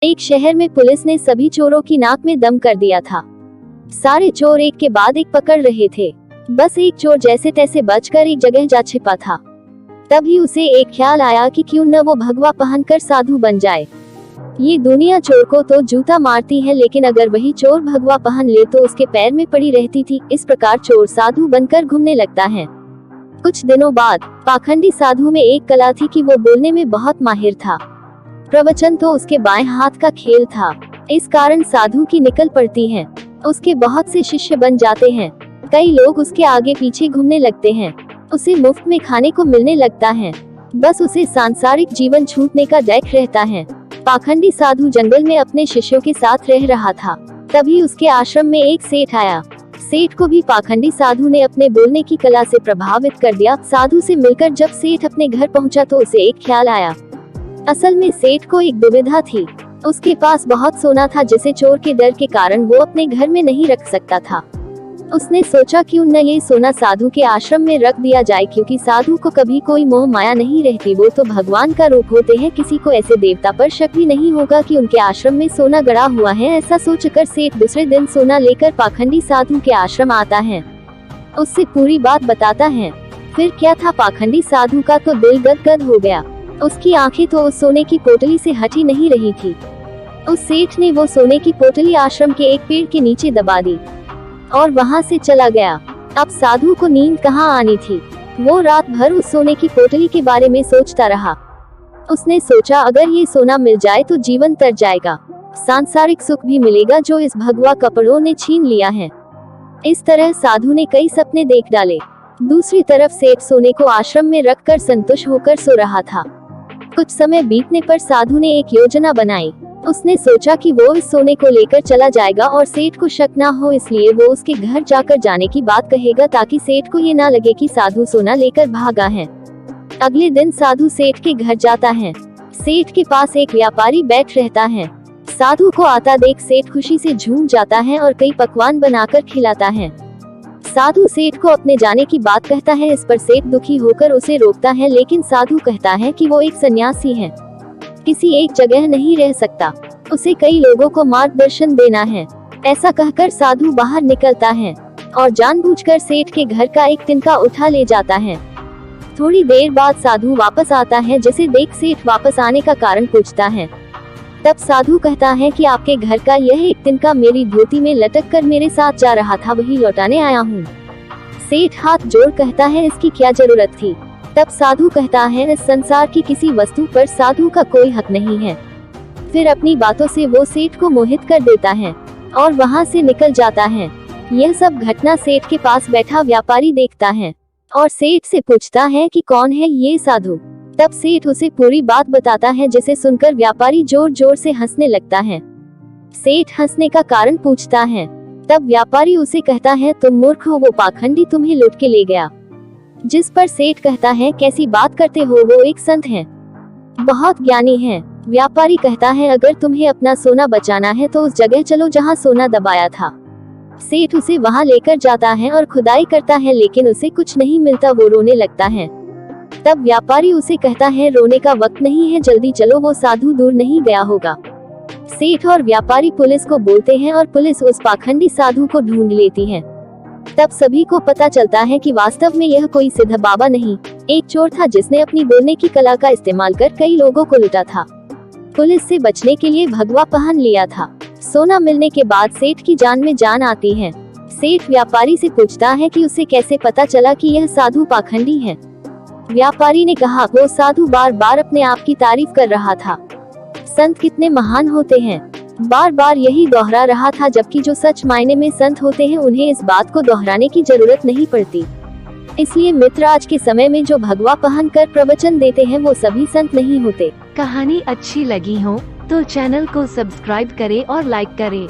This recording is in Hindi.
एक शहर में पुलिस ने सभी चोरों की नाक में दम कर दिया था। सारे चोर एक के बाद एक पकड़ रहे थे। बस एक चोर जैसे तैसे बचकर एक जगह जा छिपा था। तभी उसे एक ख्याल आया कि क्यों न वो भगवा पहनकर साधु बन जाए। ये दुनिया चोर को तो जूता मारती है, लेकिन अगर वही चोर भगवा पहन ले तो उसके पैर में पड़ी रहती थी। इस प्रकार चोर साधु बनकर घूमने लगता है। कुछ दिनों बाद पाखंडी साधु में एक कला थी कि वो बोलने में बहुत माहिर था। प्रवचन तो उसके बाएं हाथ का खेल था। इस कारण साधु की निकल पड़ती है। उसके बहुत से शिष्य बन जाते हैं। कई लोग उसके आगे पीछे घूमने लगते हैं। उसे मुफ्त में खाने को मिलने लगता है। बस उसे सांसारिक जीवन छूटने का डर रहता है। पाखंडी साधु जंगल में अपने शिष्यों के साथ रह रहा था। तभी उसके आश्रम में एक सेठ आया। सेठ को भी पाखंडी साधु ने अपने बोलने की कला से प्रभावित कर दिया। साधु से मिलकर जब सेठ अपने घर पहुंचा तो उसे एक ख्याल आया। असल में सेठ को एक दुविधा थी। उसके पास बहुत सोना था जिसे चोर के डर के कारण वो अपने घर में नहीं रख सकता था। उसने सोचा क्यों न ये सोना साधु के आश्रम में रख दिया जाए, क्योंकि साधु को कभी कोई मोह माया नहीं रहती। वो तो भगवान का रूप होते हैं। किसी को ऐसे देवता पर शक भी नहीं होगा कि उनके आश्रम में सोना गड़ा हुआ है। ऐसा सोचकर सेठ दूसरे दिन सोना लेकर पाखंडी साधु के आश्रम आता है। उससे पूरी बात बताता है। फिर क्या था, पाखंडी साधु का तो दिल गदगद हो गया। उसकी आंखें तो उस सोने की पोटली से हटी नहीं रही थी। उस सेठ ने वो सोने की पोटली आश्रम के एक पेड़ के नीचे दबा दी और वहां से चला गया। अब साधु को नींद कहाँ आनी थी। वो रात भर उस सोने की पोटली के बारे में सोचता रहा। उसने सोचा अगर ये सोना मिल जाए तो जीवन तर जाएगा, सांसारिक सुख भी मिलेगा जो इस भगवा कपड़ों ने छीन लिया है। इस तरह साधु ने कई सपने देख डाले। दूसरी तरफ सेठ सोने को आश्रम में रखकर संतुष्ट होकर सो रहा था। कुछ समय बीतने पर साधु ने एक योजना बनाई। उसने सोचा कि वो इस सोने को लेकर चला जाएगा और सेठ को शक ना हो, इसलिए वो उसके घर जाकर जाने की बात कहेगा ताकि सेठ को ये ना लगे कि साधु सोना लेकर भागा है। अगले दिन साधु सेठ के घर जाता है। सेठ के पास एक व्यापारी बैठ रहता है। साधु को आता देख सेठ खुशी से झूम जाता है और कई पकवान बनाकर खिलाता है। साधु सेठ को अपने जाने की बात कहता है। इस पर सेठ दुखी होकर उसे रोकता है, लेकिन साधु कहता है कि वो एक सन्यासी है, किसी एक जगह नहीं रह सकता। उसे कई लोगों को मार्गदर्शन देना है। ऐसा कहकर साधु बाहर निकलता है और जानबूझकर सेठ के घर का एक तिनका उठा ले जाता है। थोड़ी देर बाद साधु वापस आता है, जिसे देख सेठ वापस आने का कारण पूछता है। तब साधु कहता है कि आपके घर का यह एक तिनका मेरी धोती में लटक कर मेरे साथ जा रहा था, वही लौटाने आया हूँ। सेठ हाथ जोड़ कहता है इसकी क्या जरूरत थी। तब साधु कहता है इस संसार की किसी वस्तु पर साधु का कोई हक नहीं है। फिर अपनी बातों से वो सेठ को मोहित कर देता है और वहाँ से निकल जाता है। यह सब घटना सेठ के पास बैठा व्यापारी देखता है और सेठ से पूछता है कि कौन है ये साधु। तब सेठ उसे पूरी बात बताता है, जिसे सुनकर व्यापारी जोर जोर से हंसने लगता है। सेठ हंसने का कारण पूछता है। तब व्यापारी उसे कहता है तुम मूर्ख हो, वो पाखंडी तुम्हें लूट के ले गया। जिस पर सेठ कहता है कैसी बात करते हो, वो एक संत है, बहुत ज्ञानी है। व्यापारी कहता है अगर तुम्हें अपना सोना बचाना है तो उस जगह चलो जहाँ सोना दबाया था। सेठ उसे वहाँ लेकर जाता है और खुदाई करता है, लेकिन उसे कुछ नहीं मिलता। वो रोने लगता है। तब व्यापारी उसे कहता है रोने का वक्त नहीं है, जल्दी चलो, वो साधु दूर नहीं गया होगा। सेठ और व्यापारी पुलिस को बोलते हैं और पुलिस उस पाखंडी साधु को ढूंढ लेती है। तब सभी को पता चलता है कि वास्तव में यह कोई सिद्ध बाबा नहीं, एक चोर था जिसने अपनी बोलने की कला का इस्तेमाल कर कई लोगों को लूटा था। पुलिस से बचने के लिए भगवा पहन लिया था। सोना मिलने के बाद सेठ की जान में जान आती है। सेठ व्यापारी से पूछता है कि उसे कैसे पता चला कि यह साधु पाखंडी है। व्यापारी ने कहा वो साधु बार बार अपने आप की तारीफ कर रहा था। संत कितने महान होते हैं, बार बार यही दोहरा रहा था, जबकि जो सच मायने में संत होते हैं उन्हें इस बात को दोहराने की जरूरत नहीं पड़ती। इसलिए मित्र, आज के समय में जो भगवा पहन कर प्रवचन देते हैं वो सभी संत नहीं होते। कहानी अच्छी लगी हो तो चैनल को सब्सक्राइब करें और लाइक करें।